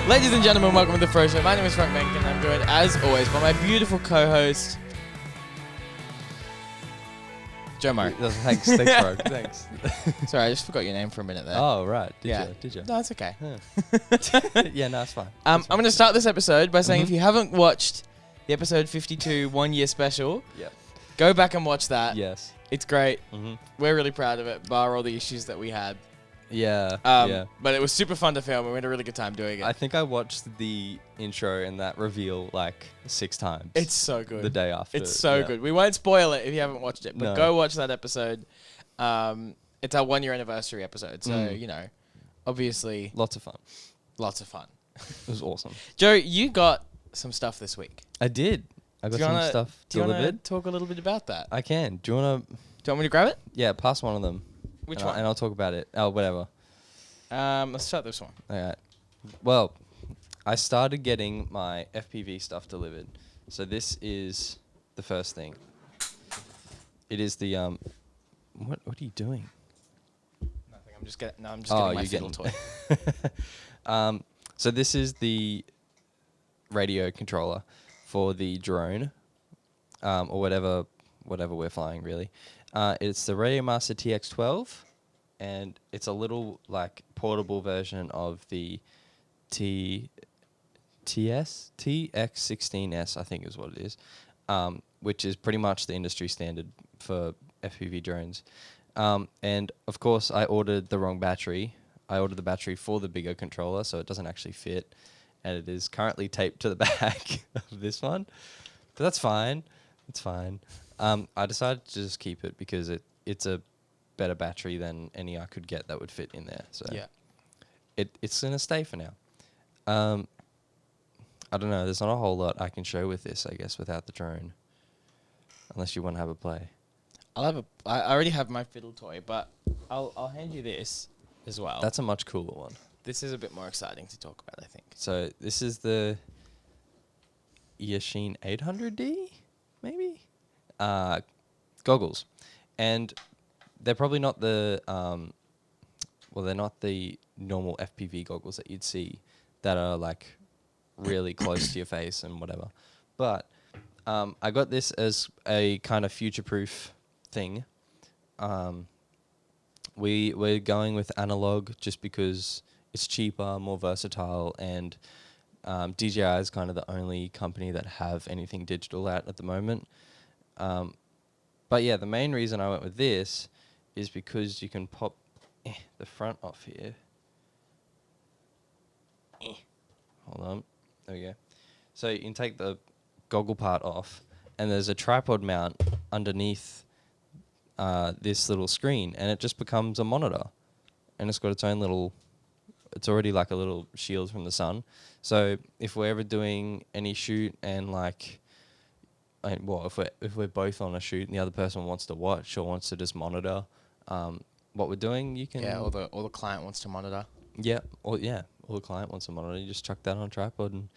Ladies and gentlemen, welcome to the Froe Show. My name is Frank Mencken, and I'm joined, as always, by my beautiful co-host, Joe Murray. Thanks, bro. Thanks. Sorry, I just forgot your name for a minute there. Oh, right. Did you? No, it's okay. Yeah, no, it's fine. I'm going to start this episode by saying if you haven't watched the episode 52 1-year special, go back and watch that. Yes. It's great. We're really proud of it, bar all the issues that we had. Yeah. But it was super fun to film, and we had a really good time doing it. I think I watched the intro and that reveal like 6 times. It's so good. The day after. It's so good. We won't spoil it if you haven't watched it, but No. go watch that episode. It's our 1-year anniversary episode, so, you know, obviously Lots of fun. lots of fun. It was awesome. Joe, you got some stuff this week. I did. I got some stuff Do you want to delivered. talk a little bit about that? I can. Do you want to? Do you want me to grab it? Yeah, pass one of them. Which and one? And I'll talk about it. Oh, whatever. Let's start this one. All right. Well, I started getting my FPV stuff delivered. So this is the first thing. It is the What are you doing? Nothing. I'm just getting my fiddle toy. So this is the radio controller for the drone, or whatever we're flying, really. It's the Radio Master TX12, and it's a little like portable version of the TX16S, I think is what it is, which is pretty much the industry standard for FPV drones. And of course, I ordered the wrong battery. I ordered the battery for the bigger controller, so it doesn't actually fit, and it is currently taped to the back of this one. But that's fine. It's fine. I decided to just keep it because it's a better battery than any I could get that would fit in there. So Yeah. It's gonna stay for now. I don't know. There's not a whole lot I can show with this, I guess, without the drone, unless you want to have a play. I already have my fiddle toy, but I'll hand you this as well. That's a much cooler one. This is a bit more exciting to talk about, I think. So this is the Yashin 800D, maybe? Goggles. And they're probably not the, they're not the normal FPV goggles that you'd see that are like really close to your face and whatever. But I got this as a kind of future-proof thing. We're going with analog just because it's cheaper, more versatile, and DJI is kind of the only company that have anything digital out at the moment. But yeah, the main reason I went with this is because you can pop the front off here. Hold on. There we go. So you can take the goggle part off, and there's a tripod mount underneath this little screen, and it just becomes a monitor. And it's got its own little... It's already like a little shield from the sun. So if we're ever doing any shoot and like... if we're both on a shoot and the other person wants to watch or wants to just monitor what we're doing, you can... Yeah, or the client wants to monitor. Yeah, or the client wants to monitor. You just chuck that on a tripod and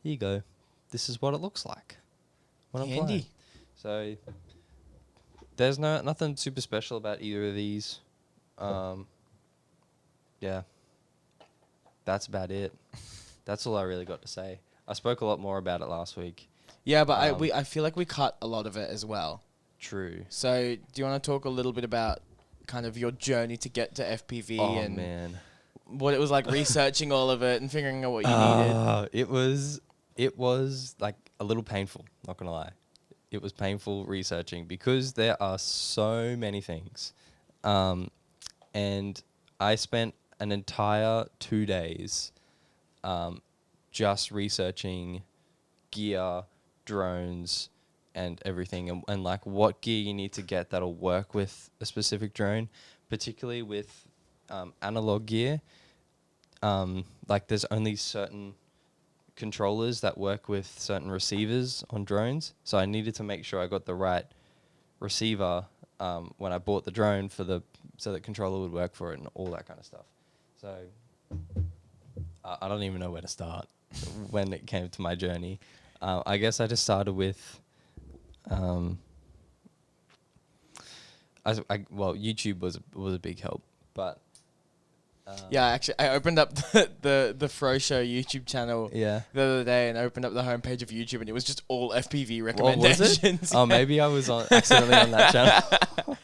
here you go. This is what it looks like when I'm flying. Handy. So there's nothing super special about either of these. Yeah, that's about it. That's all I really got to say. I spoke a lot more about it last week. Yeah, but I feel like we cut a lot of it as well. True. So do you want to talk a little bit about kind of your journey to get to FPV and man, what it was like researching all of it and figuring out what you needed? It was like a little painful, not gonna lie. It was painful researching because there are so many things. And I spent an entire 2 days just researching gear, drones, and everything, and like what gear you need to get that'll work with a specific drone, particularly with analog gear. Like there's only certain controllers that work with certain receivers on drones, so I needed to make sure I got the right receiver when I bought the drone so that controller would work for it and all that kind of stuff. So I don't even know where to start when it came to my journey. I guess I just started with YouTube was a big help, but Yeah, actually, I opened up the Froe Show YouTube channel Yeah. the other day and opened up the homepage of YouTube and it was just all FPV What recommendations. was it? Oh, maybe I was accidentally on that channel.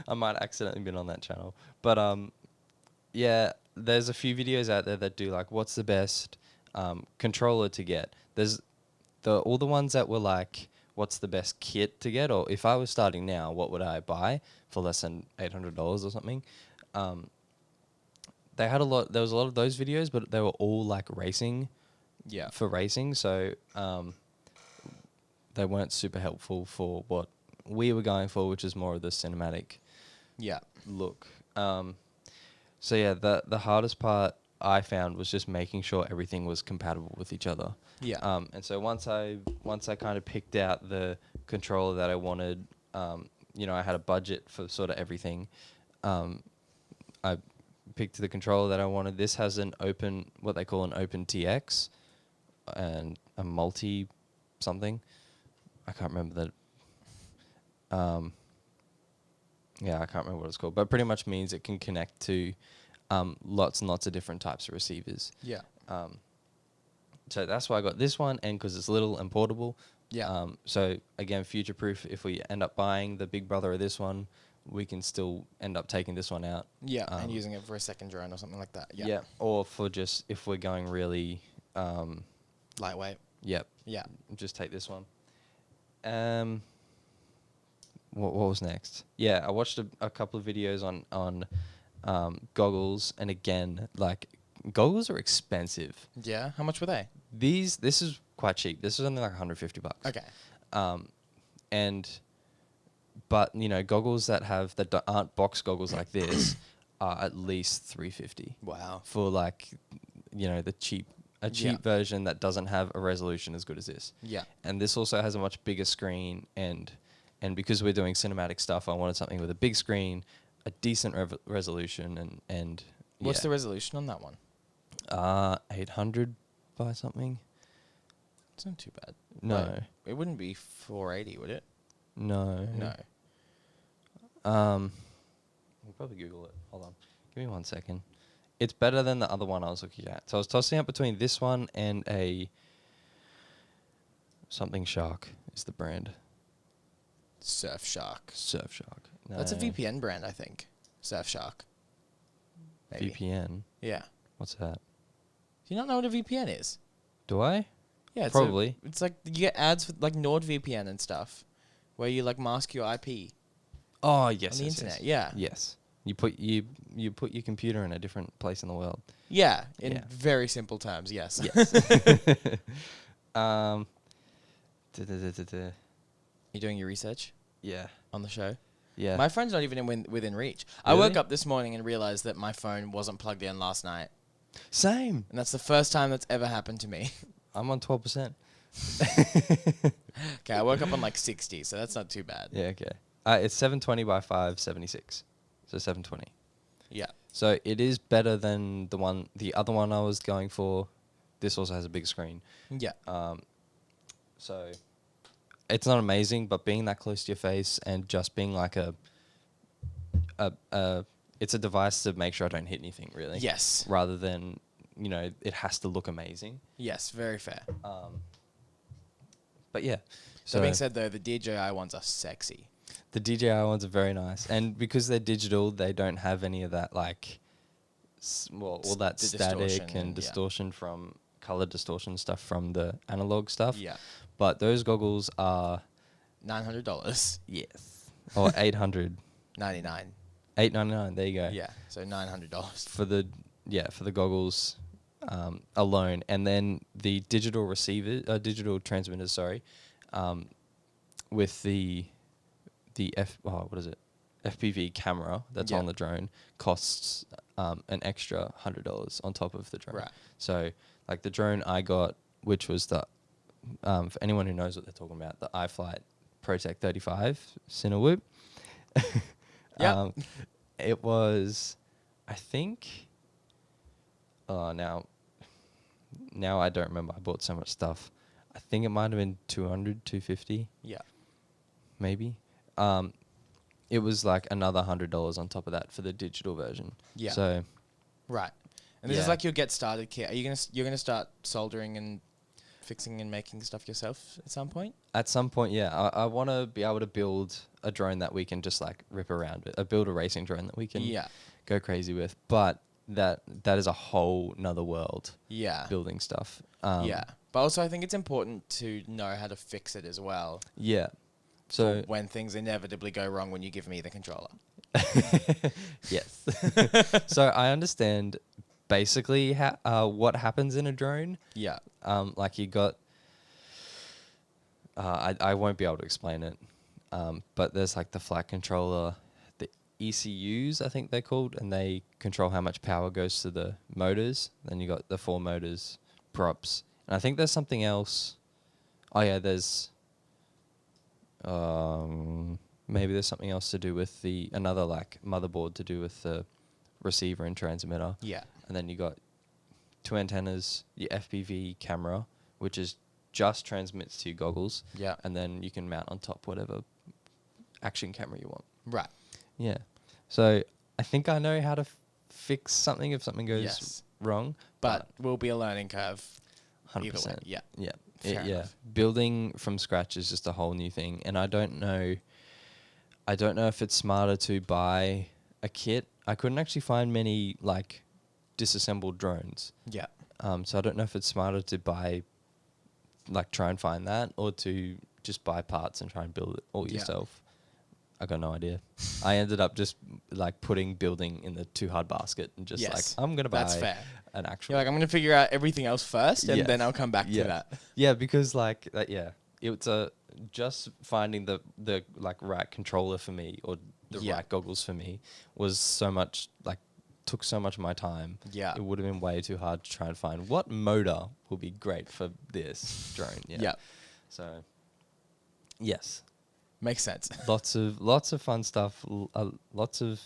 I might accidentally been on that channel. But yeah, there's a few videos out there that do like, what's the best controller to get? There's all the ones that were like, what's the best kit to get? Or if I was starting now, what would I buy for less than $800 or something? They had there was a lot of those videos, but they were all like racing. Yeah. For racing, so they weren't super helpful for what we were going for, which is more of the cinematic look. So yeah, the hardest part I found was just making sure everything was compatible with each other. Yeah. And so once I kind of picked out the controller that I wanted, I had a budget for sort of everything. I picked the controller that I wanted. This has what they call an open TX and a multi something. I can't remember that. I can't remember what it's called, but pretty much means it can connect to lots and lots of different types of receivers. Yeah. So that's why I got this one, and because it's little and portable. Yeah. So again, future proof. If we end up buying the big brother of this one, we can still end up taking this one out. Yeah, and using it for a second drone or something like that. Yeah. Yeah. Or for just if we're going really lightweight. Yep. Yeah. Just take this one. What was next? Yeah, I watched a couple of videos on goggles, and again, like goggles are expensive. Yeah. How much were they? This is quite cheap. This is only like $150. Okay. But goggles that aren't box goggles like this are at least $350. Wow. For like, the cheap version that doesn't have a resolution as good as this. Yeah. And this also has a much bigger screen, and because we're doing cinematic stuff, I wanted something with a big screen, a decent resolution, and what's the resolution on that one? 800 by something. It's not too bad. No. Wait, it wouldn't be 480, would it? No. No. We'll probably Google it. Hold on. Give me 1 second. It's better than the other one I was looking at. So I was tossing up between this one and a something Shark is the brand. Surfshark. Surfshark. No. That's a VPN brand, I think. Surfshark. Maybe. VPN? Yeah. What's that? Do you not know what a VPN is? Do I? Yeah, probably. It's like you get ads for like NordVPN and stuff, where you like mask your IP. Oh yes, on the yes, internet. yes. Yeah. Yes. You put your computer in a different place in the world. Yeah, in very simple terms. Yes. Yes. You doing your research? Yeah. On the show? Yeah. My phone's not even within reach. Really? I woke up this morning and realized that my phone wasn't plugged in last night. Same. And that's the first time that's ever happened to me. I'm on 12%. Okay, I woke up on like 60, so that's not too bad. Yeah, okay. It's 720 by 576. So 720. Yeah. So it is better than the other one I was going for. This also has a big screen. Yeah. So it's not amazing, but being that close to your face and just being like it's a device to make sure I don't hit anything, really. Yes. Rather than, it has to look amazing. Yes, very fair. But yeah. So that being said, though, the DJI ones are sexy. The DJI ones are very nice. And because they're digital, they don't have any of that, like, all that static and distortion from color distortion stuff from the analog stuff. Yeah. But those goggles are $900. Yes. Or $899. $899. There you go. Yeah. So $900 for the goggles alone, and then the digital transmitters. Sorry, with the FPV camera that's on the drone costs an extra $100 on top of the drone. Right. So like the drone I got, which was the for anyone who knows what they're talking about, the iFlight ProTech 35 Cinewhoop. Yeah. It was, I think. Now I don't remember. I bought so much stuff. I think it might have been 200, 250. Yeah. Maybe. It was like another $100 on top of that for the digital version. Yeah. So Right. And this is Yeah. like your get started kit. Are you're gonna start soldering and fixing and making stuff yourself at some point? At some point, yeah. I want to be able to build a drone that we can just like rip around with. Build a racing drone that we can go crazy with. But that is a whole nother world. Yeah. Building stuff. Yeah. But also I think it's important to know how to fix it as well. Yeah. So for when things inevitably go wrong when you give me the controller. Yes. So I understand basically what happens in a drone. Yeah. Like you got, I won't be able to explain it, but there's like the flight controller, the ECUs I think they're called, and they control how much power goes to the motors. Then you got the 4 motors, props, and I think there's something else. Oh yeah, there's maybe there's something else to do with another like motherboard to do with the receiver and transmitter. Yeah. And then you got 2 antennas, your FPV camera, which is just transmits to your goggles. Yeah. And then you can mount on top whatever action camera you want. Right. Yeah. So I think I know how to fix something if something goes wrong. But will be a learning curve. 100%. Either way. Yeah. Yeah. Fair enough. Building from scratch is just a whole new thing. And I don't know if it's smarter to buy a kit. I couldn't actually find many like disassembled drones. Yeah. So I don't know if it's smarter to try and find that, or to just buy parts and try and build it all yourself. I got no idea. I ended up just like putting building in the too hard basket and just like, I'm going to buy an actual. You're like, I'm going to figure out everything else first and then I'll come back to that. Yeah, because like that, it's just finding the like right controller for me, or the right goggles for me, was so much like took so much of my time. Yeah, it would have been way too hard to try and find what motor will be great for this drone. Yeah. So yes, makes sense. Lots of fun stuff. Lots of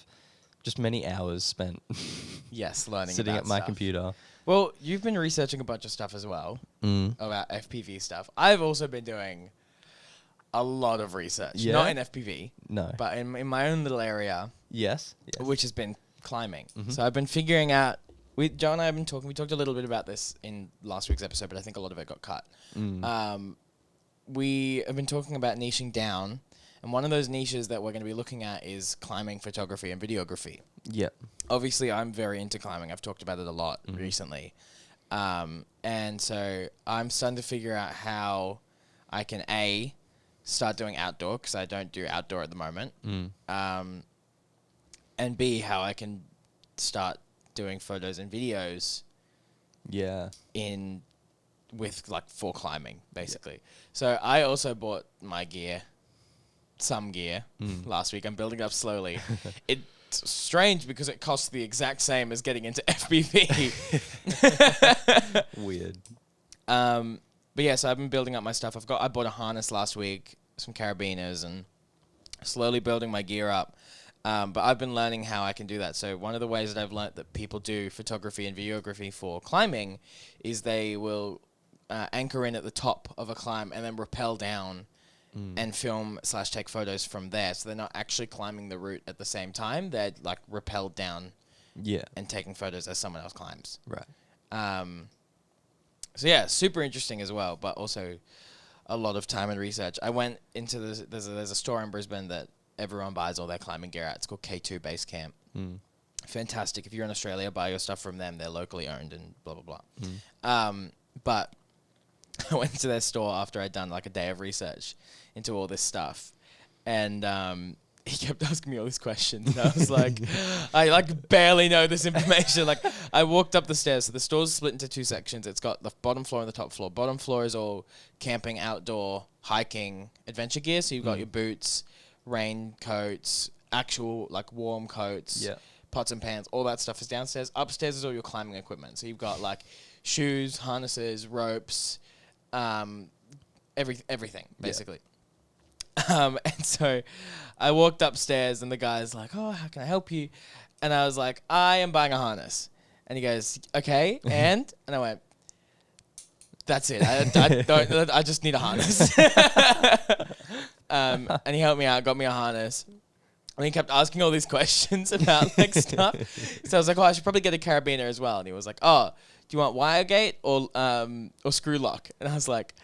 just many hours spent. Yes, learning sitting about at my stuff. computer. Well, you've been researching a bunch of stuff as well about FPV stuff. I've also been doing a lot of research. Yeah? Not in FPV. No. But in my own little area. Yes. Which has been climbing. So I've been figuring out. Joe and I have been talking. We talked a little bit about this in last week's episode, but I think a lot of it got cut. We have been talking about niching down. And one of those niches that we're going to be looking at is climbing photography and videography. Yeah. Obviously, I'm very into climbing. I've talked about it a lot recently. And so I'm starting to figure out how I can, A, start doing outdoor, because I don't do outdoor at the moment. And B, how I can start doing photos and videos for climbing, basically. So I also bought my gear. Some gear last week. I'm building it up slowly. It's strange because it costs the exact same as getting into FPV. Weird. But yeah, so I've been building up my stuff. I bought a harness last week, some carabiners, and slowly building my gear up. But I've been learning how I can do that. So one of the ways that I've learned that people do photography and videography for climbing is they will anchor in at the top of a climb and then rappel down and film / take photos from there. So they're not actually climbing the route at the same time. They're like rappelled down and taking photos as someone else climbs. Right. So yeah, super interesting as well, but also a lot of time and research. I went into there's a store in Brisbane that everyone buys all their climbing gear at. It's called K2 Base Camp. Fantastic. If you're in Australia, buy your stuff from them. They're locally owned and blah, blah, blah. But I went to their store after I'd done like a day of research into all this stuff. And he kept asking me all these questions. And I was like, I like barely know this information. Like I walked up the stairs. So the store's split into 2 sections. It's got the bottom floor and the top floor. Bottom floor is all camping, outdoor, hiking, adventure gear. So you've got your boots, raincoats, actual like warm coats, pots and pans, all that stuff is downstairs. Upstairs is all your climbing equipment. So you've got like shoes, harnesses, ropes, everything basically. And so I walked upstairs and the guy's like, oh, how can I help you? And I was like, I am buying a harness. And he goes, okay, and I went, that's it. I just need a harness. And he helped me out, got me a harness. And he kept asking all these questions about like stuff. So I was like, oh, I should probably get a carabiner as well. And he was like, oh, do you want wire gate or screw lock? And I was like,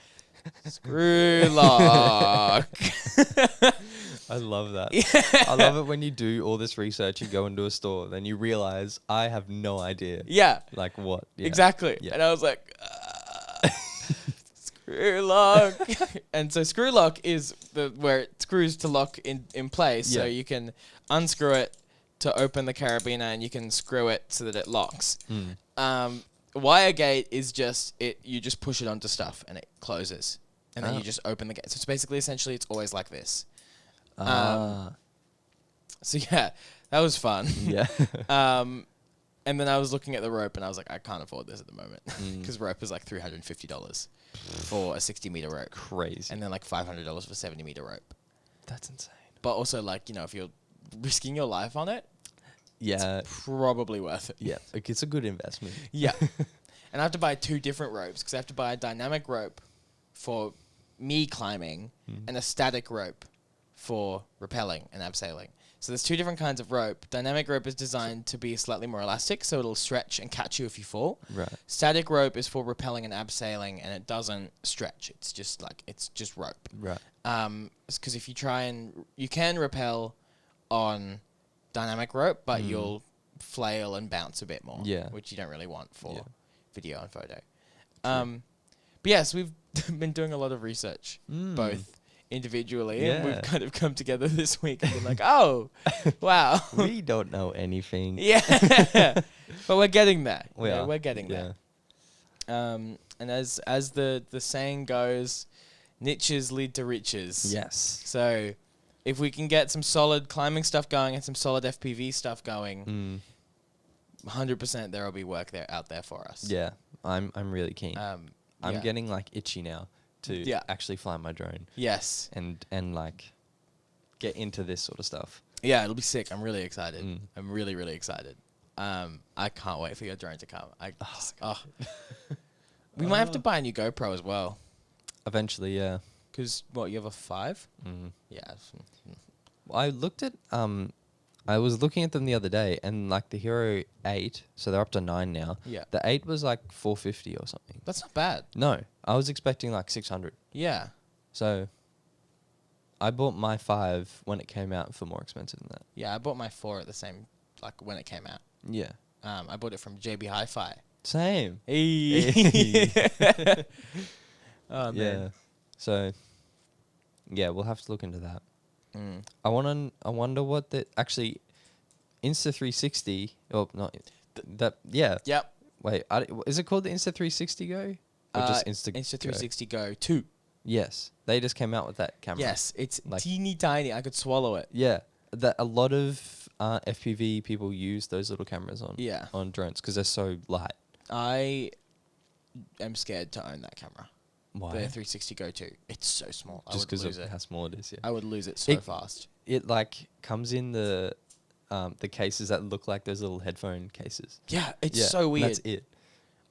screw lock. I love that. Yeah. I love it when you do all this research, you go into a store, then you realize I have no idea. Yeah. Like what? Yeah. Exactly. Yeah. And I was like, screw lock. And so screw lock is where it screws to lock in place. So Yeah. you can unscrew it to open the carabiner and you can screw it so that it locks. Wire gate is just you just push it onto stuff and it closes. And then you just open the gate. So it's basically essentially it's always like this. So yeah, that was fun. Yeah. And then I was looking at the rope and I was like, I can't afford this at the moment because rope is like $350 for a 60-meter rope. Crazy. And then like $500 for 70-meter rope. That's insane. But also like, you know, if you're risking your life on it, Yeah. it's probably worth it. Yeah. Like it's a good investment. Yeah. And I have to buy 2 different ropes because I have to buy a dynamic rope for me climbing and a static rope for rappelling and abseiling. So there's 2 different kinds of rope. Dynamic rope is designed to be slightly more elastic, so it'll stretch and catch you if you fall. Right. Static rope is for rappelling and abseiling, and it doesn't stretch. It's just rope. Right. Because if you you can rappel on dynamic rope, but you'll flail and bounce a bit more. Yeah. Which you don't really want for video and photo. But yes, we've been doing a lot of research, both individually, and we've kind of come together this week and been like, oh, wow. We don't know anything. Yeah. But we're getting there. We're getting there. And as the saying goes, niches lead to riches. Yes. So if we can get some solid climbing stuff going and some solid FPV stuff going, 100% there will be work out there for us. Yeah. I'm really keen. I'm yeah. getting like itchy now to actually fly my drone. Yes. And like get into this sort of stuff. Yeah, it'll be sick. I'm really excited. I'm really, really excited. I can't wait for your drone to come. We might have to buy a new GoPro as well. Eventually, yeah. Because, you have a 5? Yeah. I looked at, I was looking at them the other day, and like the Hero 8, so they're up to 9 now. Yeah. The 8 was like $450 or something. That's not bad. No, I was expecting like 600. Yeah. So I bought my 5 when it came out for more expensive than that. Yeah, I bought my 4 at the same, like when it came out. Yeah. I bought it from JB Hi-Fi. Same. Hey. Oh, man. Yeah. So, yeah, we'll have to look into that. I wonder what actually Insta360. Oh, not that. Yeah. Yep. Wait, is it called the Insta360 Go? Or just Insta360 Go 2. Yes, they just came out with that camera. Yes, it's like, teeny tiny. I could swallow it. Yeah, that a lot of FPV people use those little cameras on drones because they're so light. I am scared to own that camera. Why? The 360 Go 2. It's so small. Just because of how small it is. Yeah. I would lose it so fast. It like comes in the cases that look like those little headphone cases. Yeah, it's so weird. That's it.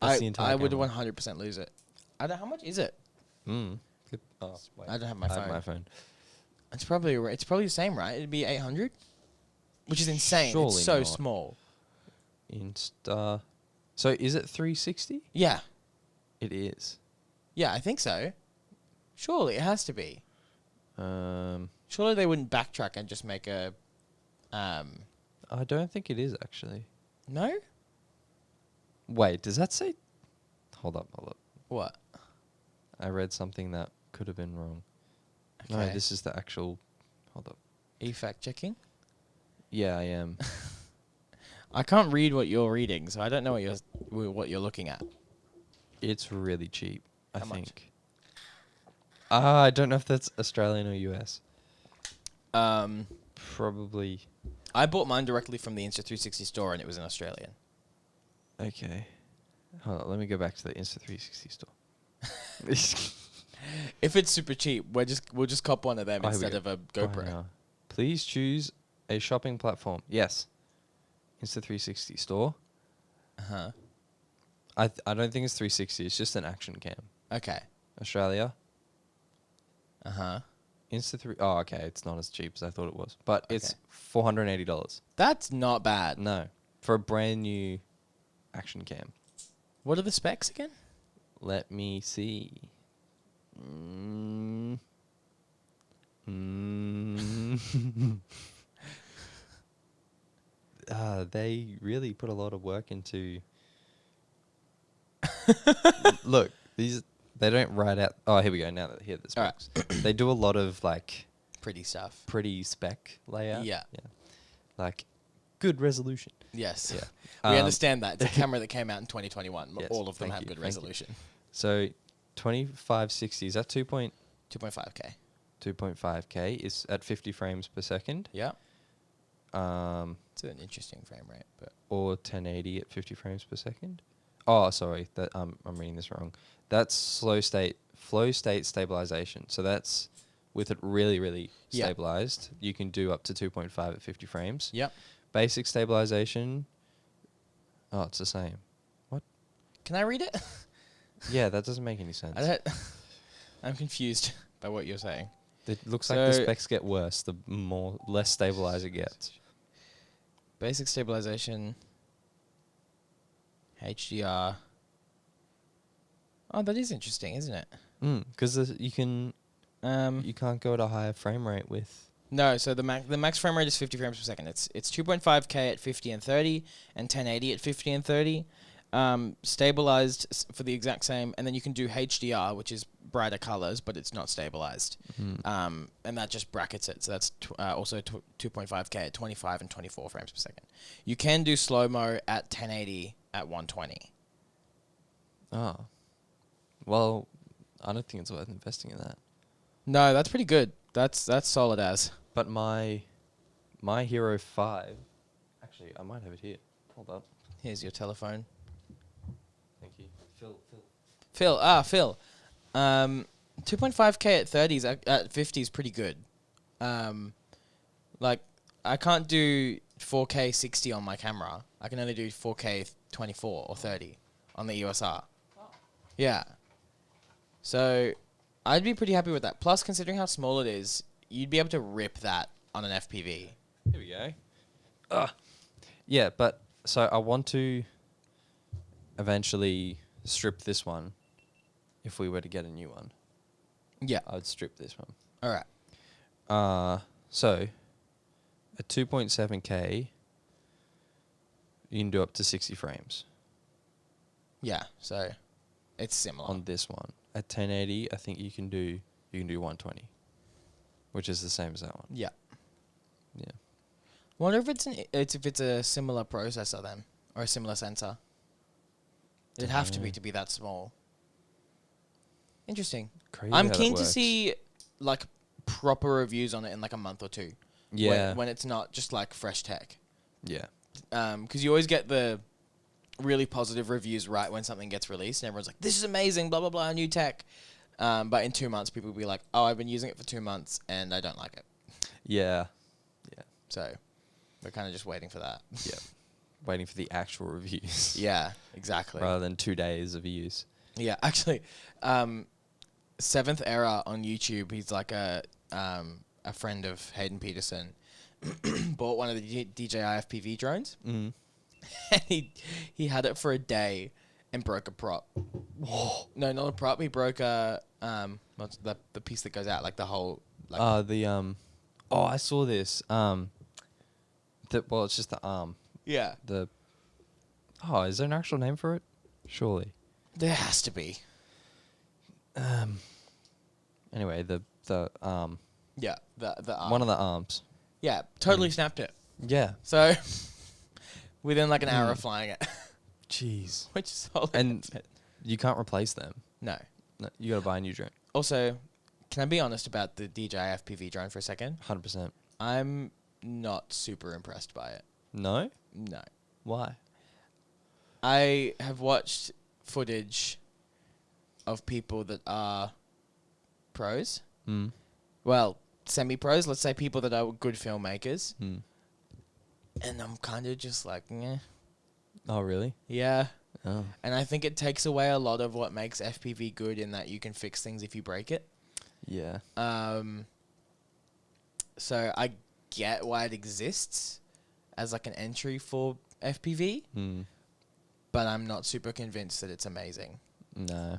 That's the entire I would camera. 100% lose it. I don't. How much is it? Good. Oh, wait. I don't have my phone. I have my phone. It's probably the same, right? It'd be 800, which is insane. Surely it's so not. small. So is it 360? Yeah. It is. Yeah, I think so. Surely it has to be. Surely they wouldn't backtrack and just make a. I don't think it is actually. No. Wait, does that say? Hold up. What? I read something that could have been wrong. Okay. No, this is the actual. Hold up. Are you fact checking? Yeah, I am. I can't read what you're reading, so I don't know what you're looking at. It's really cheap, I How much? think. I don't know if that's Australian or US. Probably. I bought mine directly from the Insta360 store, and it was in Australian. Okay. Hold on, let me go back to the Insta360 store. If it's super cheap, we'll just cop one of them instead of a GoPro. Now. Please choose a shopping platform. Yes. Insta360 store. Uh-huh. I don't think it's 360. It's just an action cam. Okay. Australia. Uh-huh. Insta3. Oh, okay. It's not as cheap as I thought it was, but it's $480. That's not bad. No, for a brand new action cam. What are the specs again? Let me see. They really put a lot of work into. Look, these they don't write out. Oh, here we go. Now that here are the All right. specs, they do a lot of like Pretty stuff. pretty spec layout. Yeah. Like good resolution. Yes. Yeah. We understand that. It's a camera that came out in 2021. Yes, All of them thank have you, good thank you. resolution. So 2560 is that 2.5K. 2.5K is at 50 frames per second. Yeah. It's an interesting frame rate, but or 1080 at 50 frames per second. Oh, sorry, that I'm reading this wrong. That's flow state stabilization. So that's with it really stabilized. You can do up to 2.5 at 50 frames. Yep. Basic stabilization. Oh, it's the same. What? Can I read it? Yeah, that doesn't make any sense. I'm confused by what you're saying. It looks like the specs get worse the less stabilized it gets. Basic stabilization. HDR. Oh, that is interesting, isn't it? Because you can't go at a higher frame rate with. No, so the max frame rate is 50 frames per second. It's 2.5K at 50 and 30, and 1080 at 50 and 30. Stabilized for the exact same, and then you can do HDR, which is brighter colors, but it's not stabilized. And that just brackets it. So that's also 2.5K at 25 and 24 frames per second. You can do slow-mo at 1080 at 120. Oh. Well, I don't think it's worth investing in that. No, that's pretty good. That's solid as. But my Hero 5, actually, I might have it here. Hold up. Here's your telephone. Thank you. Phil. 2.5K at 30s at 50 is pretty good. Like I can't do 4K 60 on my camera. I can only do 4K 24 or 30 on the USR. Oh. Yeah. So I'd be pretty happy with that. Plus, considering how small it is, you'd be able to rip that on an FPV. Here we go. Yeah, but so I want to eventually strip this one. If we were to get a new one, Yeah. I'd strip this one. All right. So at 2.7K, you can do up to 60 frames Yeah. So it's similar. on this one. At 1080, I think you can do 120, which is the same as that one. Yeah. Yeah. Wonder if it's a similar processor then, or a similar sensor. It'd have to be that small. Interesting. Crazy I'm how that keen to works. see like proper reviews on it in like a month or two. Yeah. When it's not just like fresh tech. Yeah. Because you always get the really positive reviews right when something gets released, and everyone's like, "This is amazing, blah blah blah, new tech." But in 2 months, people will be like, "Oh, I've been using it for 2 months and I don't like it." Yeah. Yeah. So we're kind of just waiting for that. Yeah. Waiting for the actual reviews. Yeah, exactly. Rather than 2 days of use. Yeah, actually, Seventh Era on YouTube. He's like a friend of Hayden Peterson. Bought one of the DJI FPV drones. Mm. And he had it for a day and broke a prop. No, not a prop. He broke what's the piece that goes out, like the whole. Like Oh, I saw this. Well, it's just the arm. Yeah. Is there an actual name for it? Surely. There has to be. Anyway, the arm. Yeah, the arm. One of the arms. Yeah, totally snapped it. Yeah. So within like an hour of flying it. Jeez. Which is solid. And you can't replace them. No. You got to buy a new drone. Also, can I be honest about the DJI FPV drone for a second? 100%. I'm not super impressed by it. No? No. Why? I have watched footage of people that are pros. Mm. Well, semi-pros, let's say people that are good filmmakers. Mm. And I'm kind of just like, yeah. Oh, really? Yeah. Oh. And I think it takes away a lot of what makes FPV good in that you can fix things if you break it. Yeah. So I get why it exists as like an entry for FPV, but I'm not super convinced that it's amazing. No,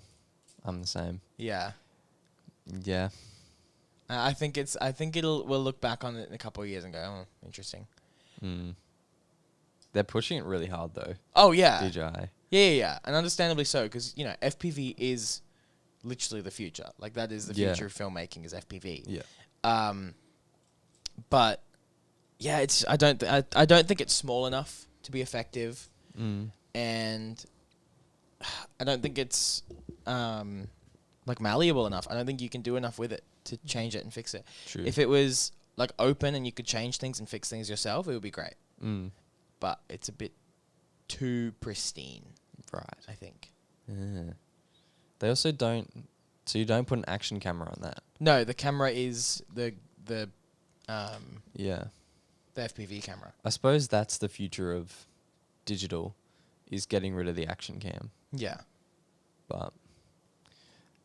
I'm the same. Yeah. Yeah. I think we'll look back on it in a couple of years and go, oh, interesting. They're pushing it really hard though. Oh yeah. DJI. Yeah. And understandably so, because, FPV is literally the future. Like, that is the future of filmmaking, is FPV. Yeah. But yeah, I don't think it's small enough to be effective. And I don't think it's like malleable enough. I don't think you can do enough with it to change it and fix it. True. If it was like open and you could change things and fix things yourself, it would be great. But it's a bit too pristine. Right. I think. Yeah. They also don't. So you don't put an action camera on that. No, the camera is the Yeah. the FPV camera. I suppose that's the future of digital, is getting rid of the action cam. Yeah. But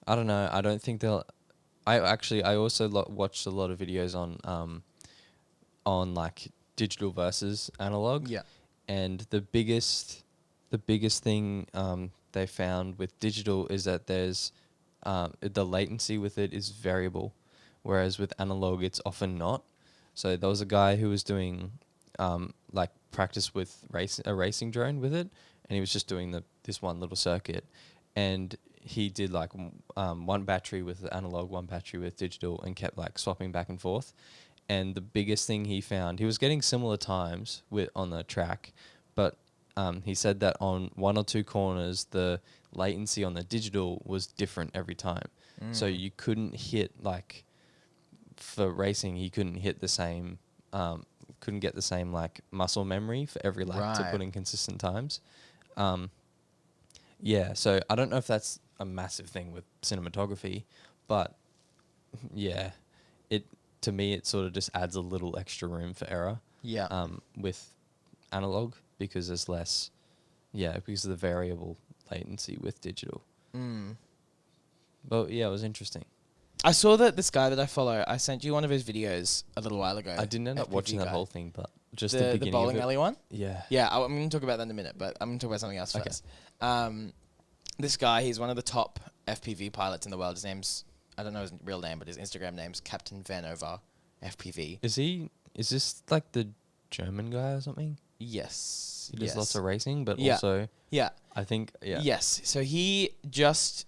I don't know. I don't think they'll. I also watched a lot of videos on like digital versus analog. Yeah. And the biggest thing they found with digital is that there's the latency with it is variable, whereas with analog it's often not. So there was a guy who was doing like practice with a racing drone with it, and he was just doing this one little circuit, and he did like one battery with analog, one battery with digital, and kept like swapping back and forth. And the biggest thing he found, he was getting similar times on the track, but he said that on one or two corners, the latency on the digital was different every time. So you couldn't hit, like, for racing, he couldn't hit the same, couldn't get the same, like, muscle memory for every lap to put in consistent times. Yeah, so I don't know if that's a massive thing with cinematography, but yeah, to me, it sort of just adds a little extra room for error. Yeah. With analog, because there's less, because of the variable latency with digital. But yeah, it was interesting. I saw that this guy that I follow, I sent you one of his videos a little while ago. I didn't end up FPV watching that guy. whole thing, but just the beginning the bowling of it. alley one? Yeah. Yeah, I'm going to talk about that in a minute, but I'm going to talk about something else Okay. first. This guy, he's one of the top FPV pilots in the world. His name's, I don't know his real name, but his Instagram name's Captain Vanover FPV. Is this like the German guy or something? Yes. He does lots of racing, but Yeah. also, Yeah. I think, Yes. So he just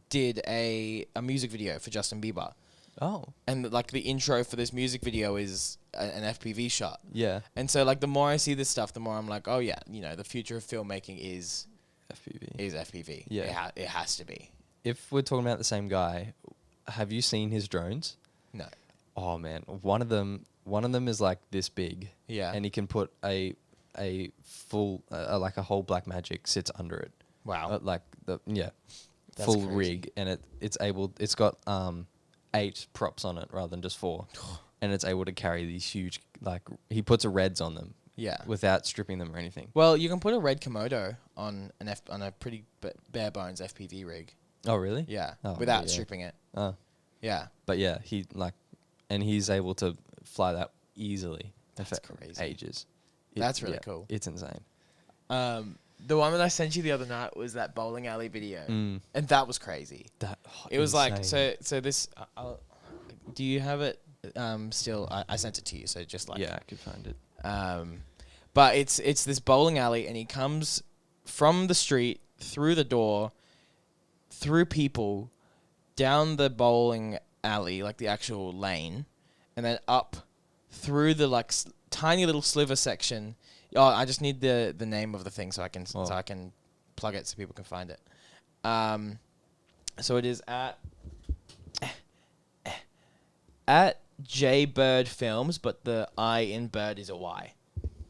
did a music video for Justin Bieber. Oh. And like the intro for this music video is an FPV shot. Yeah. And so like the more I see this stuff, the more I'm like, oh yeah, the future of filmmaking is FPV. Yeah. It has to be. If we're talking about the same guy, have you seen his drones? No. Oh man, one of them is like this big. Yeah. And he can put a full like a whole Blackmagic sits under it. Wow. That's full crazy. rig, and it's got 8 props on it rather than just 4, and it's able to carry these huge, like, he puts a reds on them. Yeah. Without stripping them or anything. Well, you can put a red Komodo on a pretty bare bones FPV rig. Oh really? Yeah. Oh, without yeah. stripping it. Oh. Yeah. But yeah, he's able to fly that easily. That's for crazy. Ages. That's really cool. It's insane. The one that I sent you the other night was that bowling alley video, and that was crazy. It was insane. like so this. Do you have it still? I sent it to you, so just like I could find it. But it's this bowling alley, and he comes from the street through the door, through people, down the bowling alley, like the actual lane, and then up through the like tiny little sliver section. Oh, I just need the name of the thing so I can plug it so people can find it. So it is at Jaybird Films, but the I in bird is a Y.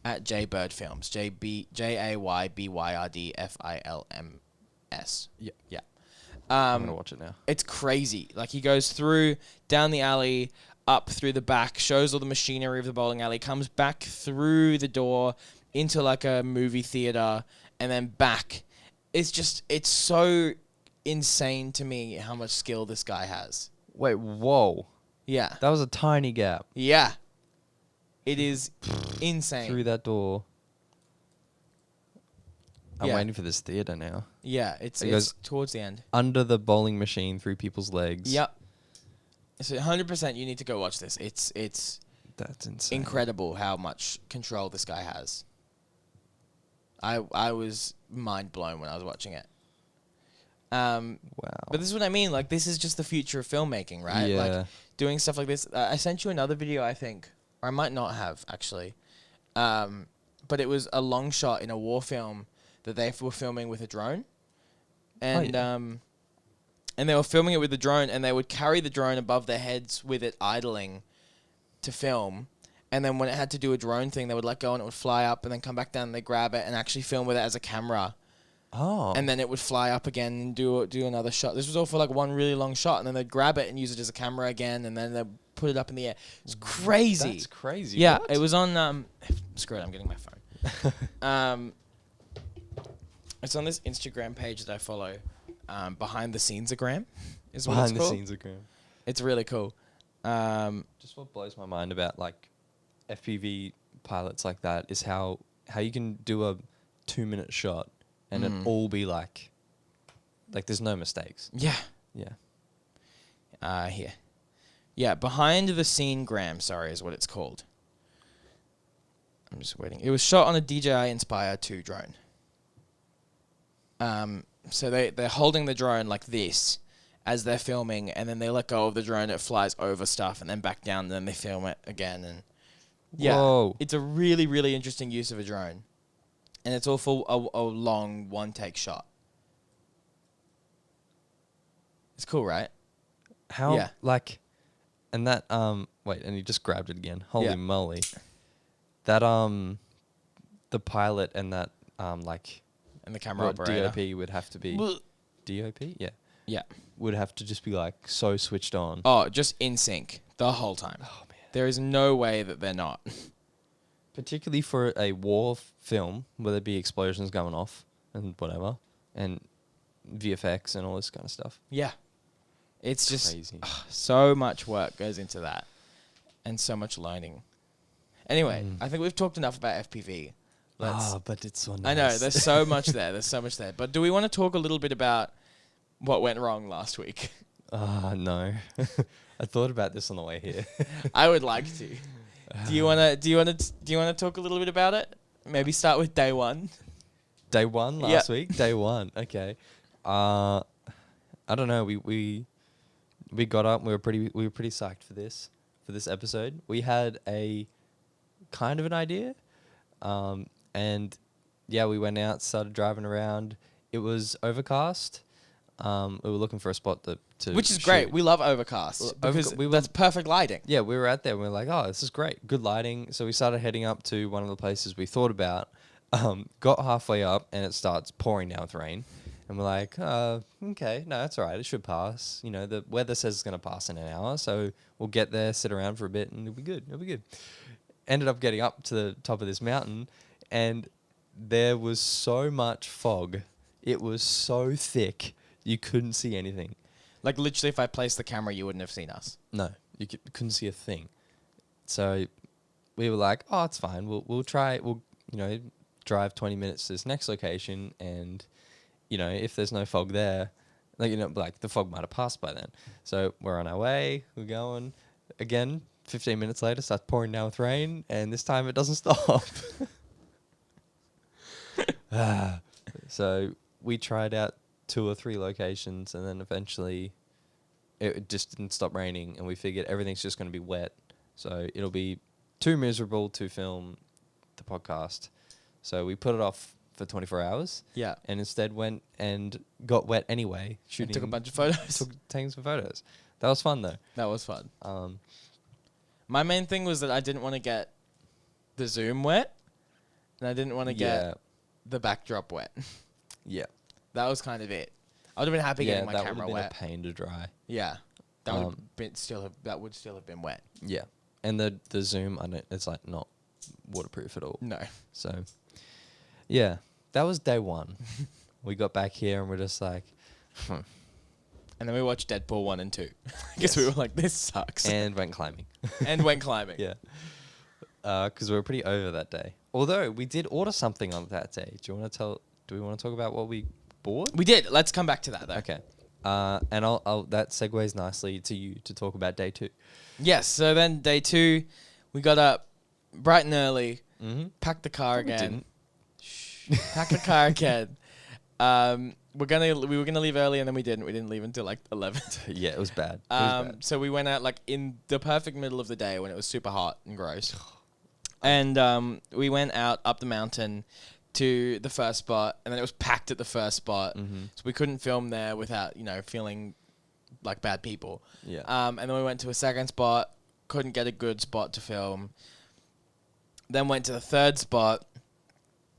At Jaybird Films, JAYBYRDFILMS. Yeah. Yeah. I'm gonna watch it now. It's crazy. Like he goes down the alley, up through the back, shows all the machinery of the bowling alley, comes back through the door into like a movie theater, and then back. It's so insane to me how much skill this guy has. Wait, whoa. Yeah. That was a tiny gap Yeah. It is insane. through that door. I'm Yeah. waiting for this theater now. Yeah, it's goes towards the end. Under the bowling machine through people's legs. Yep. So 100% you need to go watch this. It's That's insane. incredible how much control this guy has. I was mind blown when I was watching it. Wow. But this is what I mean. Like, this is just the future of filmmaking, right? Yeah. Like, doing stuff like this. I sent you another video, I think. Or I might not have, actually. But it was a long shot in a war film that they were filming with a drone. And, and they were filming it with the drone, and they would carry the drone above their heads with it idling to film. And then when it had to do a drone thing, they would let go and it would fly up and then come back down and they grab it and actually film with it as a camera. Oh. And then it would fly up again and do another shot. This was all for like one really long shot, and then they'd grab it and use it as a camera again, and then they'd put it up in the air. It's crazy. That's crazy. Yeah, What? it was on. Screw it, I'm getting my phone. It's on this Instagram page that I follow. Behind the Scenes-agram is what Behind it's the called. scenes-agram. It's really cool. Just what blows my mind about like FPV pilots like that is how you can do a 2-minute shot and it all be like there's no mistakes. Yeah. Yeah. Here. Yeah, Behind the Scene-gram, is what it's called. I'm just waiting. It was shot on a DJI Inspire 2 drone. So they're holding the drone like this as they're filming, and then they let go of the drone, it flies over stuff, and then back down, and then they film it again. And yeah, Whoa. it's a really, really interesting use of a drone. And it's all for a long one-take shot. It's cool, right? How Yeah. like, and that wait, and he just grabbed it again. Holy Yeah. moly! That the pilot and that like And the camera what operator. DOP would have to be DOP, yeah, Yeah. would have to just be like so switched on. Oh, just in sync the whole time. Oh man! There is no way that they're not. Particularly for a war film where there'd be explosions going off and whatever, and VFX and all this kind of stuff. Yeah. It's just Crazy. so much work goes into that and so much learning. Anyway, I think we've talked enough about FPV. But it's so nice. I know, there's so much there. There's so much there. But do we want to talk a little bit about what went wrong last week? No. I thought about this on the way here. I would like to. Do you want to talk a little bit about it? Maybe start with day one. Day one last week? Day one. Okay. I don't know. We got up, we were pretty psyched for this episode. We had a kind of an idea. And yeah, we went out, started driving around. It was overcast. We were looking for a spot to Which is great. shoot. We love overcast because that's perfect lighting. Yeah, we were out there and we were like, oh, this is great. Good lighting. So we started heading up to one of the places we thought about. Got halfway up and it starts pouring down with rain. And we're like, okay, no, that's all right. It should pass. You know, the weather says it's going to pass in an hour. So we'll get there, sit around for a bit and it'll be good. It'll be good. Ended up getting up to the top of this mountain and there was so much fog. It was so thick. You couldn't see anything. Like literally, if I placed the camera, you wouldn't have seen us. No, you couldn't see a thing. So we were like, oh, it's fine. We'll try. We'll drive 20 minutes to this next location, and if there's no fog there, like the fog might have passed by then. So we're on our way. We're going again. 15 minutes later, starts pouring down with rain, and this time it doesn't stop. So we tried out 2 or 3 locations, and then eventually it just didn't stop raining, and we figured everything's just going to be wet, so it'll be too miserable to film the podcast. So we put it off for 24 hours. Yeah. And instead went and got wet anyway, shooting. Took a bunch of photos. Taking some photos. That was fun though. That was fun. My main thing was that I didn't want to get the zoom wet, and I didn't want to get the backdrop wet. Yeah. That was kind of it. I would have been happy getting my camera that would have wet. been a pain to dry. Yeah. That would still have been wet. Yeah. And the zoom, it's like not waterproof at all. No. So, yeah, that was day one. We got back here and we're just like, And then we watched Deadpool 1 and 2. Because we were like, this sucks. And went climbing. And went climbing. Yeah. Because we were pretty over that day. Although we did order something on that day. Do we want to talk about what we bought? We did. Let's come back to that though. Okay. And I'll that segues nicely to you to talk about day 2. Yes. So then day 2, we got up bright and early, packed the car We again. didn't. Packed the car again. We were gonna leave early and then we didn't. We didn't leave until like 11. Yeah, it was bad. It was bad. So we went out like in the perfect middle of the day when it was super hot and gross. And we went out up the mountain to the first spot, and then it was packed at the first spot, so we couldn't film there without feeling like bad people. Yeah. And then we went to a second spot, couldn't get a good spot to film. Then went to the third spot,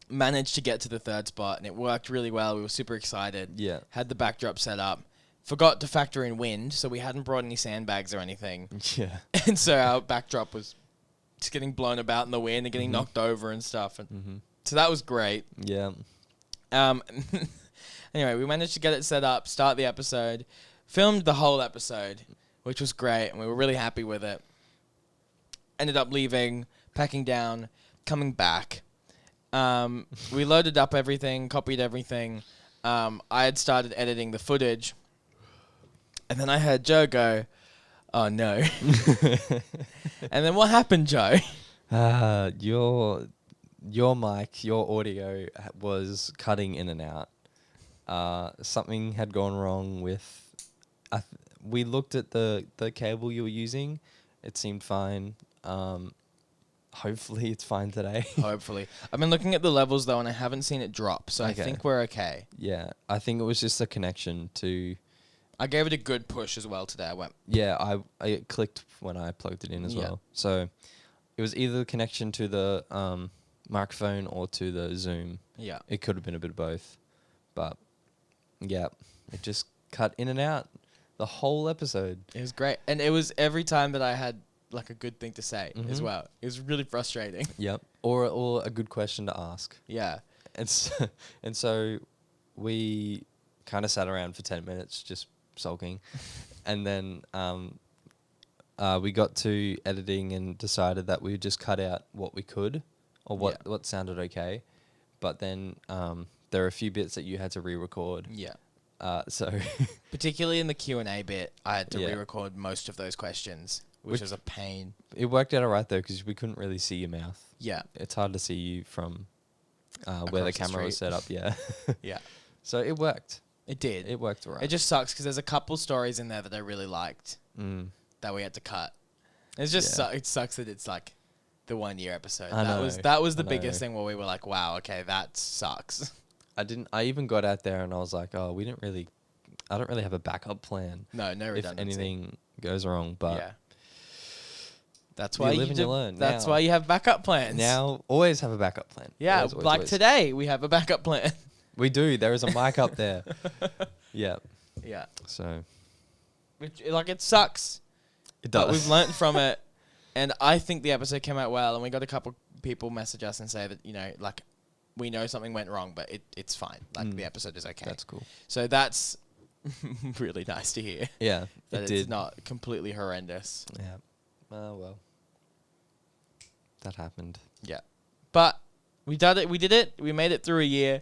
managed to get to the third spot, and it worked really well. We were super excited. Yeah. Had the backdrop set up. Forgot to factor in wind, so we hadn't brought any sandbags or anything. Yeah. And so our backdrop was just getting blown about in the wind and getting knocked over and stuff. And so that was great. Yeah. Anyway, we managed to get it set up, start the episode, filmed the whole episode, which was great, and we were really happy with it. Ended up leaving, packing down, coming back. We loaded up everything, copied everything. I had started editing the footage, and then I heard Joe go, "Oh no!" And then what happened, Joe? Your mic, your audio was cutting in and out. Something had gone wrong with. We looked at the cable you were using. It seemed fine. Hopefully it's fine today. Hopefully. I've been looking at the levels though, and I haven't seen it drop, so Okay. I think we're okay. Yeah, I think it was just a connection to. I gave it a good push as well today. I went. Yeah, I clicked when I plugged it in as Yeah. well. So it was either the connection to the microphone or to the Zoom. Yeah. It could have been a bit of both, but yeah, it just cut in and out the whole episode. It was great, and it was every time that I had like a good thing to say as well. It was really frustrating. Yep, or a good question to ask. Yeah. And so we kind of sat around for 10 minutes just sulking, and then we got to editing and decided that we would just cut out what we could or what sounded okay, but then there are a few bits that you had to re-record. Yeah. So Particularly in the Q&A bit, I had to Yeah. re-record most of those questions, which was a pain. it worked out alright though, because we couldn't really see your mouth. Yeah. It's hard to see you from where the Across the camera was street. set up. Yeah. Yeah. So it worked. It did. It worked alright. It just sucks because there's a couple stories in there that I really liked that we had to cut. It's just Yeah. it sucks that it's like the 1 year episode. I That was I the biggest know. thing where we were like, wow, okay, that sucks. I even got out there and I was like, oh, I don't really have a backup plan No if redundancy. anything goes wrong. But yeah. That's you why live and you learn. That's Now- why you have backup plans. now always have a backup plan. Yeah, Always, always, like always. today we have a backup plan. We do. There is a mic up there. Yeah. Yeah. So Which, like, it sucks. it But does. we've learnt from it, and I think the episode came out well. And we got a couple people message us and say that like, we know something went wrong, but it's fine. Like the episode is okay. That's cool. So that's really nice to hear. Yeah. That It it's did. not completely horrendous. Yeah. Oh well. That happened. Yeah, but we did it. We did it. We made it through a year.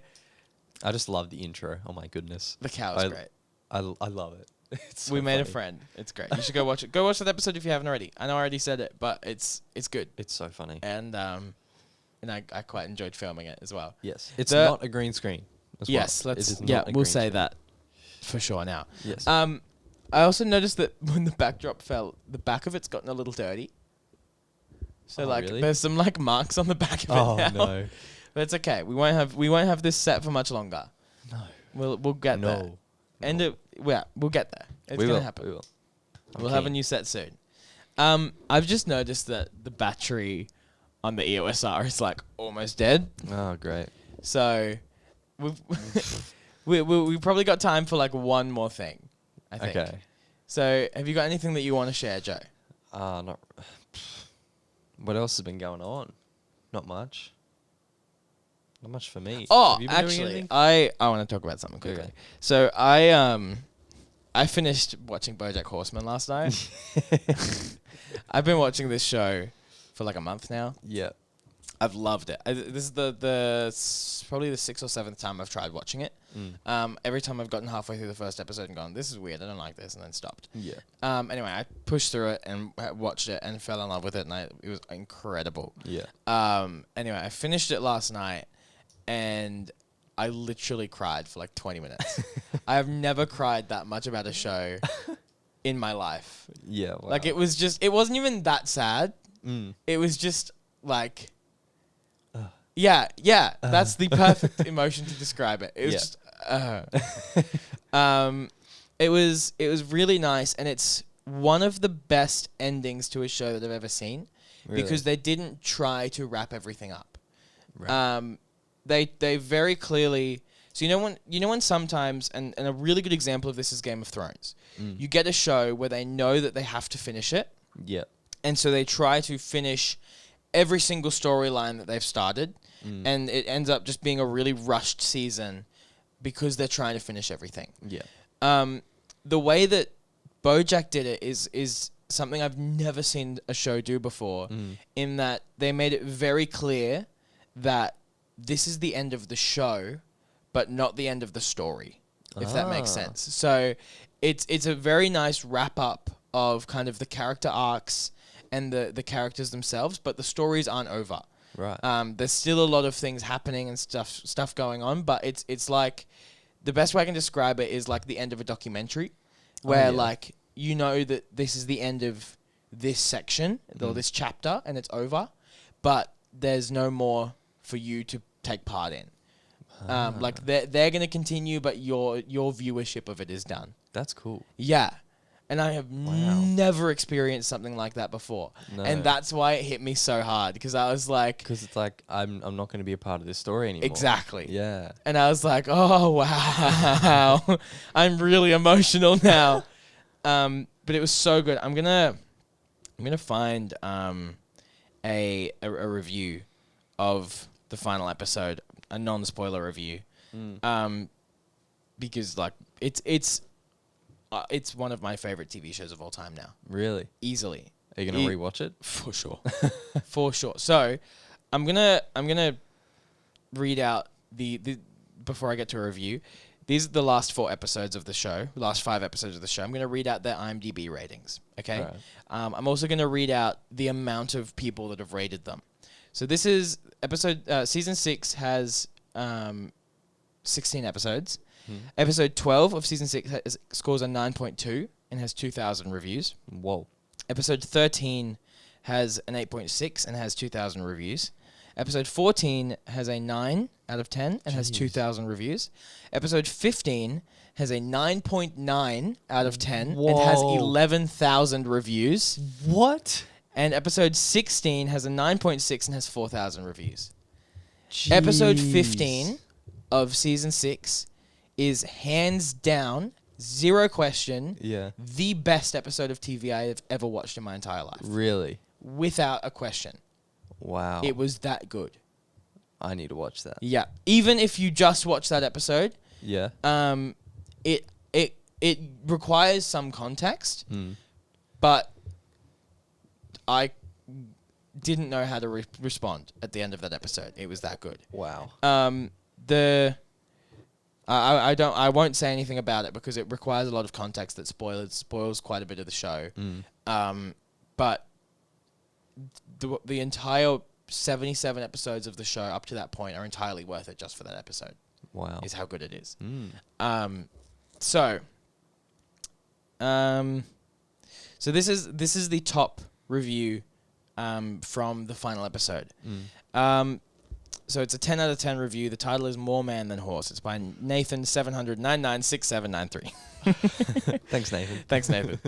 I just love the intro. Oh my goodness. The cow is great. I love it. It's so We made a funny. friend. It's great. You should go watch it. Go watch that episode if you haven't already. I know I already said it, but it's good. It's so funny. And I quite enjoyed filming it as well. Yes. It's The- not a green screen. As Yes, well. It let's. is Yeah, not a we'll green say screen. that for sure now. Yes. I also noticed that when the backdrop fell, the back of it's gotten a little dirty. So Oh, like, really? there's some like marks on the back of Oh it now. no. But it's okay. We won't have this set for much longer. No. We'll get there. No. And we'll get there. It's we gonna will. happen. We will. We'll have a new set soon. I've just noticed that the battery on the EOS R is like almost dead. Oh great. So we probably got time for like one more thing, I think. Okay. So have you got anything that you want to share, Joe? Not. What else has been going on? Not much. Not much for me. Oh, Have you been doing actually, anything? I want to talk about something quickly. Okay. So I I finished watching BoJack Horseman last night. I've been watching this show for like a month now. Yeah. I've loved it. This is probably the 6th or 7th time I've tried watching it. Every time I've gotten halfway through the first episode and gone, this is weird, I don't like this, and then stopped. Yeah. Anyway, I pushed through it and watched it and fell in love with it, and it was incredible. Yeah. Anyway, I finished it last night, and I literally cried for like 20 minutes. I have never cried that much about a show in my life. Yeah. Wow. Like, it wasn't even that sad. It was just like... Yeah, that's the perfect emotion to describe it. It was just, it was really nice, and it's one of the best endings to a show that I've ever seen, because they didn't try to wrap everything up. Right. They very clearly, so you know when sometimes, and a really good example of this is Game of Thrones. You get a show where they know that they have to finish it. Yeah. And so they try to finish every single storyline that they've started, and it ends up just being a really rushed season because they're trying to finish everything. Yeah. The way that BoJack did it is something I've never seen a show do before, in that they made it very clear that this is the end of the show, but not the end of the story, if that makes sense. So it's a very nice wrap up of kind of the character arcs and the characters themselves, but the stories aren't over. Right. There's still a lot of things happening and stuff going on, but it's like, the best way I can describe it is like the end of a documentary, where like, you know that this is the end of this section or this chapter and it's over, but there's no more for you to take part in. Like they're going to continue, but your viewership of it is done. That's cool. Yeah. And I have never experienced something like that before. No. And that's why it hit me so hard, because I was like... Because it's like, I'm not going to be a part of this story anymore. Exactly. Yeah. And I was like, oh, wow. I'm really emotional now. But it was so good. I'm gonna find a review of the final episode, a non-spoiler review. Because like it's one of my favorite TV shows of all time now. Really? Easily. Are you going to rewatch it? For sure. For sure. So, I'm going to read out the before I get to a review. These are the last 4 episodes of the show, last 5 episodes of the show. I'm going to read out their IMDb ratings, okay? Right. I'm also going to read out the amount of people that have rated them. So this is season 6 has 16 episodes. Episode 12 of season 6 scores a 9.2 and has 2,000 reviews. Whoa. Episode 13 has an 8.6 and has 2,000 reviews. Episode 14 has a 9 out of 10 and has 2,000 reviews. Episode 15 has a 9.9 out of 10 and has 11,000 reviews. What? And episode 16 has a 9.6 and has 4,000 reviews. Jeez. Episode 15 of season 6 is hands down, zero question, the best episode of TV I have ever watched in my entire life. Really? Without a question. Wow. It was that good. I need to watch that. Yeah. Even if you just watch that episode, it requires some context, but I didn't know how to respond at the end of that episode. It was that good. Wow. I won't say anything about it because it requires a lot of context that spoils quite a bit of the show. But the entire 77 episodes of the show up to that point are entirely worth it just for that episode. Wow. Is how good it is. So this is the top review from the final episode. So it's a 10 out of 10 review. The title is More Man Than Horse. It's by Nathan 700-996793. Thanks, Nathan. Thanks, Nathan.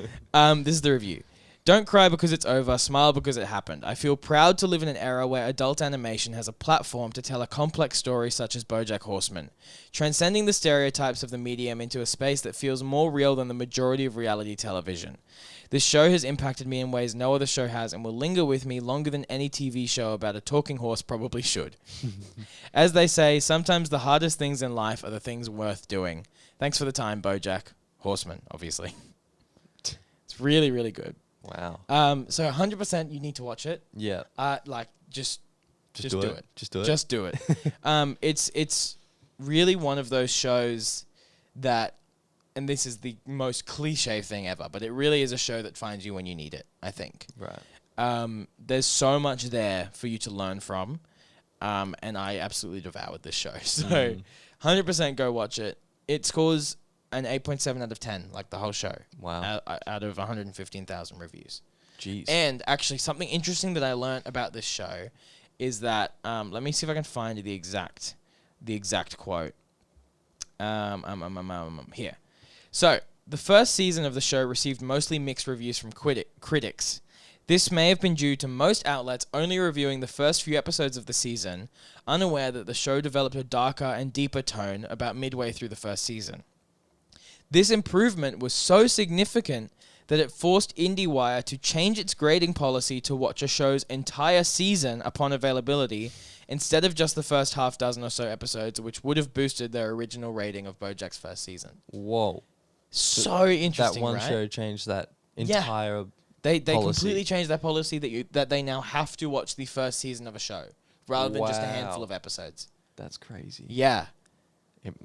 This is the review. Don't cry because it's over. Smile because it happened. I feel proud to live in an era where adult animation has a platform to tell a complex story such as BoJack Horseman, transcending the stereotypes of the medium into a space that feels more real than the majority of reality television. This show has impacted me in ways no other show has and will linger with me longer than any TV show about a talking horse probably should. As they say, sometimes the hardest things in life are the things worth doing. Thanks for the time, BoJack Horseman, obviously. It's really, really good. Wow. So 100% you need to watch it. Yeah. Like just Just do do it. it. Just do it. Just do it. It's really one of those shows that, and this is the most cliche thing ever, but it really is a show that finds you when you need it, I think. Right. There's so much there for you to learn from, and I absolutely devoured this show. So 100% go watch it. It scores an 8.7 out of 10, like the whole show. Wow. Out of 115,000 reviews. Jeez. And actually, something interesting that I learned about this show is that, let me see if I can find the exact quote. Here. So, the first season of the show received mostly mixed reviews from critics. This may have been due to most outlets only reviewing the first few episodes of the season, unaware that the show developed a darker and deeper tone about midway through the first season. This improvement was so significant that it forced IndieWire to change its grading policy to watch a show's entire season upon availability, instead of just the first half dozen or so episodes, which would have boosted their original rating of BoJack's first season. Whoa. So interesting, That one right? show changed that entire They policy. completely changed their policy that they now have to watch the first season of a show rather than just a handful of episodes. That's crazy. Yeah.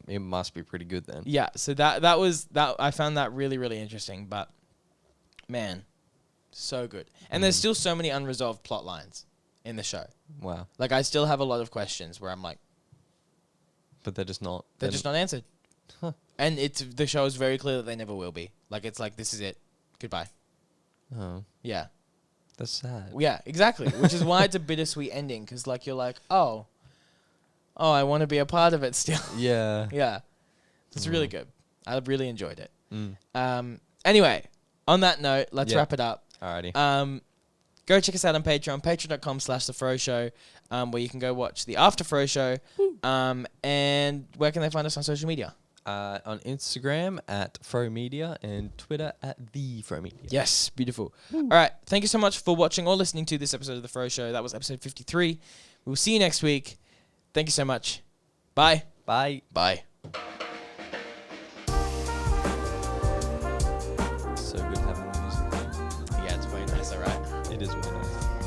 It must be pretty good then. Yeah, so that was I found that really, really interesting, but man, so good. And there's still so many unresolved plot lines in the show. Wow. Like, I still have a lot of questions where I'm like, But they're just not. they're just not answered. Huh. And the show is very clear that they never will be. Like, it's like, this is it. Goodbye. Oh, Yeah. that's sad. Yeah, exactly. Which is why it's a bittersweet ending, because, like, you're like, oh, I want to be a part of it still. Yeah. Yeah. It's really good. I really enjoyed it. Mm. Anyway, on that note, let's Yeah. wrap it up. Alrighty. Go check us out on Patreon, patreon.com/The Froe Show, where you can go watch the After Froe Show. And where can they find us on social media? On Instagram at Froe Media and Twitter at the Froe Media. Yes, beautiful. All right, thank you so much for watching or listening to this episode of The Froe Show. That was episode 53. We will see you next week. Thank you so much. Bye. Bye. Bye. So good having the music. Yeah, it's very nice, all right? It is really nice.